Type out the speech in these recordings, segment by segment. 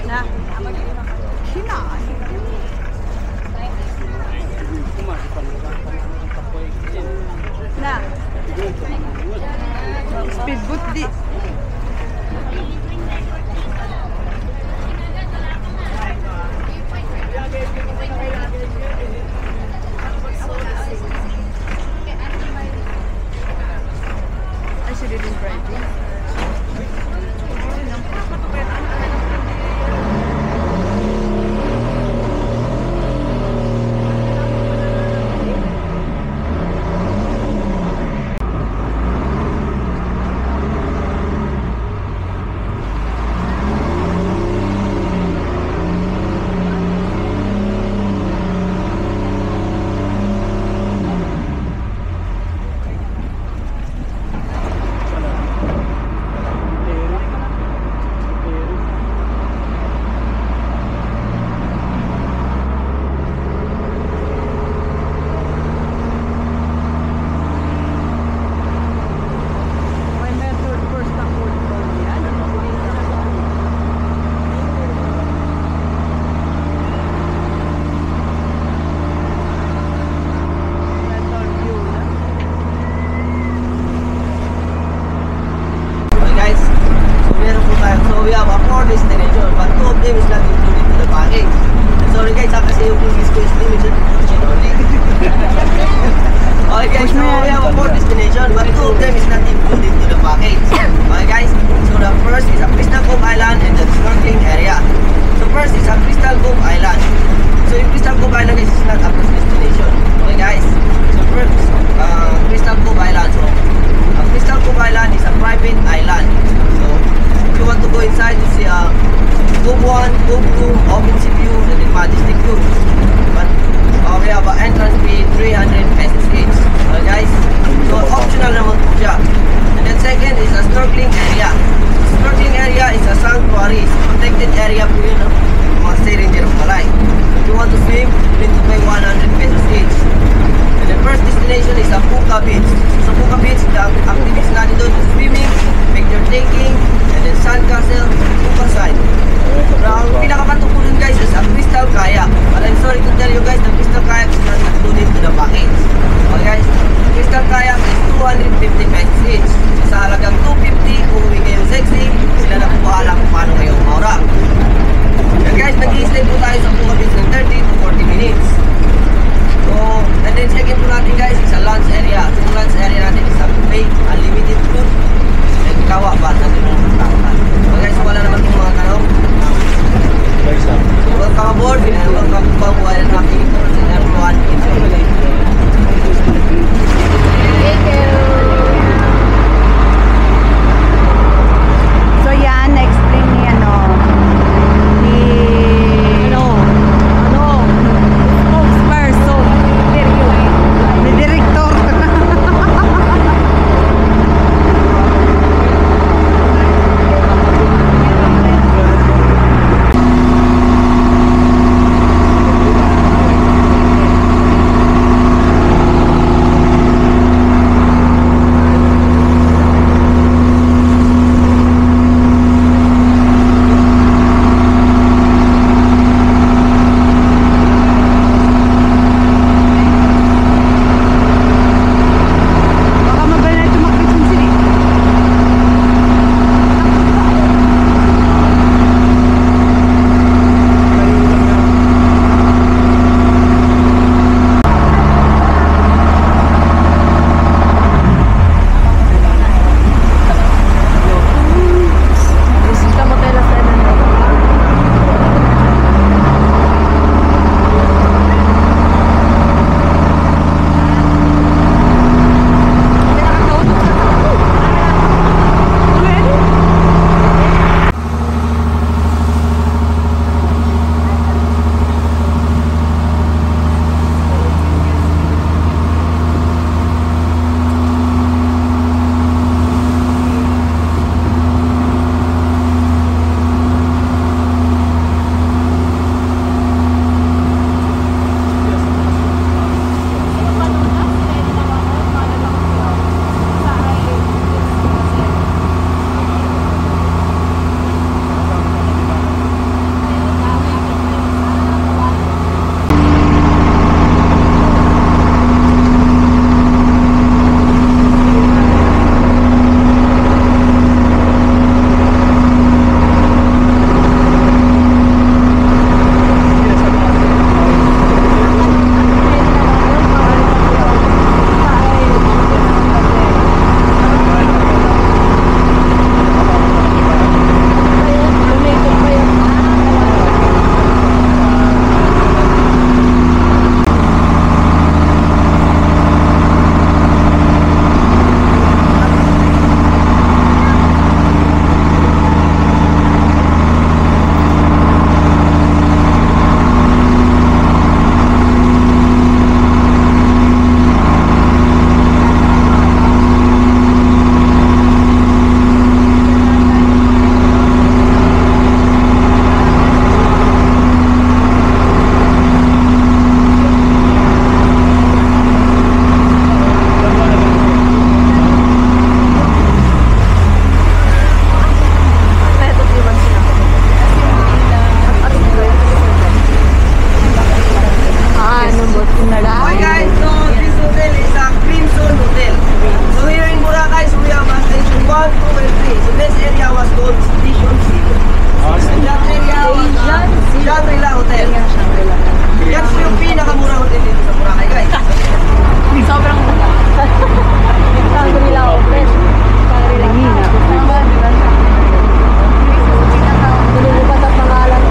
Na. Sina. Na. Speedboat di. I should have been driving. So we have a 4 destination, but 2 of them is not included to the package. Sorry guys, kasi yung English ko is limited to Portugal only. Okay guys, so we have a 4 destination, but 2 of them is not included to the package. Okay guys, so the first is a Crystal Cove Island and the snorkeling area. So first is a Crystal Cove Island. So yung Crystal Cove Island guys is not a first destination. Okay guys, so first, Crystal Cove Island. So Crystal Cove Island is a private island. So if you want to go inside, you see Cove 1, Cove 2, Open Sea View, and then Majestic View. But we have an entrance fee 300 pesos each. Guys, so optional naman po siya. And then second is a snorkeling area. Snorkeling area is a sanctuary, protected area po yun. Mga stay ranger of Malay. If you want to swim, you need to pay 100 pesos each. And the first destination is a Puka Beach. So Puka Beach, the activities natin doon is swimming, picture taking, and then sandcastle, Puka side. Ang pinakapatok dun guys is a Crystal Kayak. But I'm sorry to tell you guys, the Crystal Kayak is not included to the package. Okay guys, Crystal Kayak is 250 pesos each. Sa halagang 250, kung uwi kayong sexy, sila na po bahala kung paano kayong maura. And guys, nag-i-stay po tayo sa Puka Beach ng 30 to 40 minutes. So, and then second po natin guys is a lunch area. So, yung lunch area natin is a buffet, unlimited food, and kawa ba natin yung pagkakutan. So guys, wala naman yung mga tanong. So, welcome aboard and welcome to Bangway and happy to everyone. Thank you. called Station Zero. And that area was Shangri-La Hotel. Yan po yung pinakamurang hotel dito sa Boracay, guys. Sobrang Shangri-La Hotel. Shangri-La. Nililipat ang pangalan.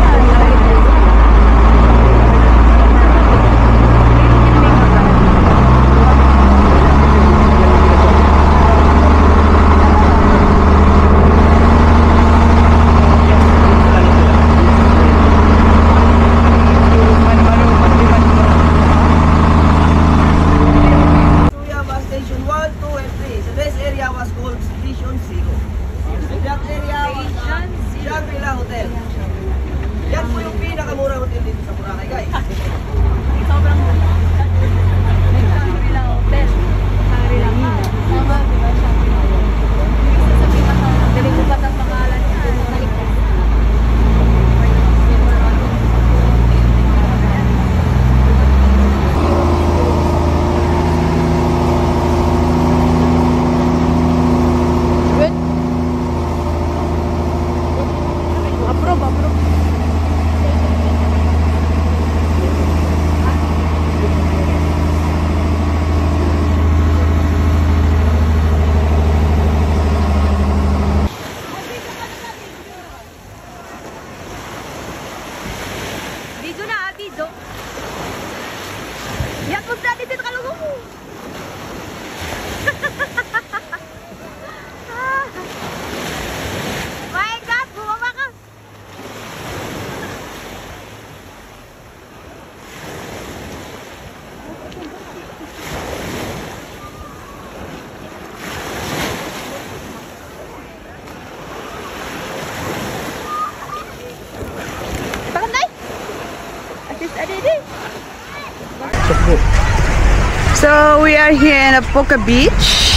So we are here in Apoca Beach.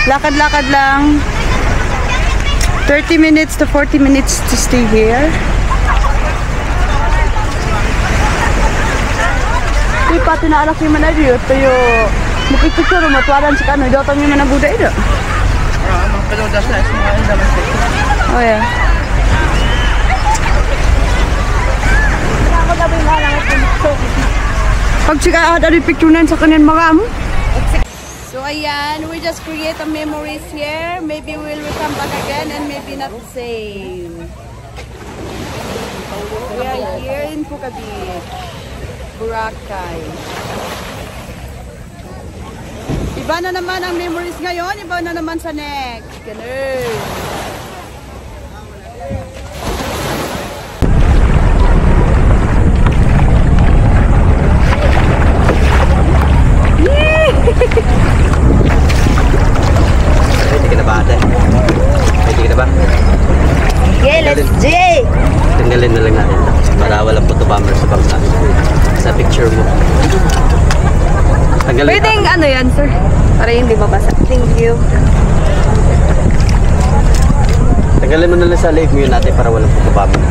Lakad-lakad lang. 30 minutes to 40 minutes to stay here. Di pati na anak yung manay ito yung mapipicture matwaran sa kano. Dito yung manabuda ito. Oh yeah. Pag sika ada di picturean sa kanin magam. So ayan, we just create a memories here. Maybe we'll come back again and maybe not the same. We are here in Apoca Beach, Boracay. Iba na naman ang memories ngayon, iba na naman sa next. Ganun. Ready ka na ba ate? Ready ka na ba? Yeah, let's do it! Tanggalin na lang natin para walang photo bomber sa bangsa. Sa picture mo. Tanggalin. Pwedeng ano yan, sir? Para hindi mabasa. Thank you. Tanggalin mo na lang sa leg mo yun natin para walang photo bomber.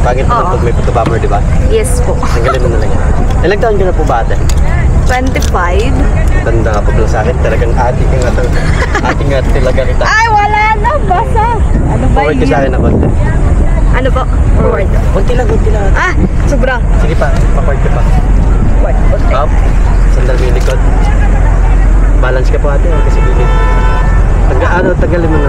Pagit naman pag may photo bomber, di ba? Yes po. Tanggalin mo na lang yan. Ilang taon ka na po ba ate? 25. Tanda nga po pala sa akin. Talagang ating nga ito. Ating nga talaga kita. Ay, wala na! Basa! Ano ba Forward ka yun? sa akin na konti. Ano po? Forward. Konti lang, konti lang. Ah! Sobra! Sige pa, pa-forward ka pa. Up. Sandal mo yung likod. Balance ka po ate. Kasi gilid. Tanggalin mo na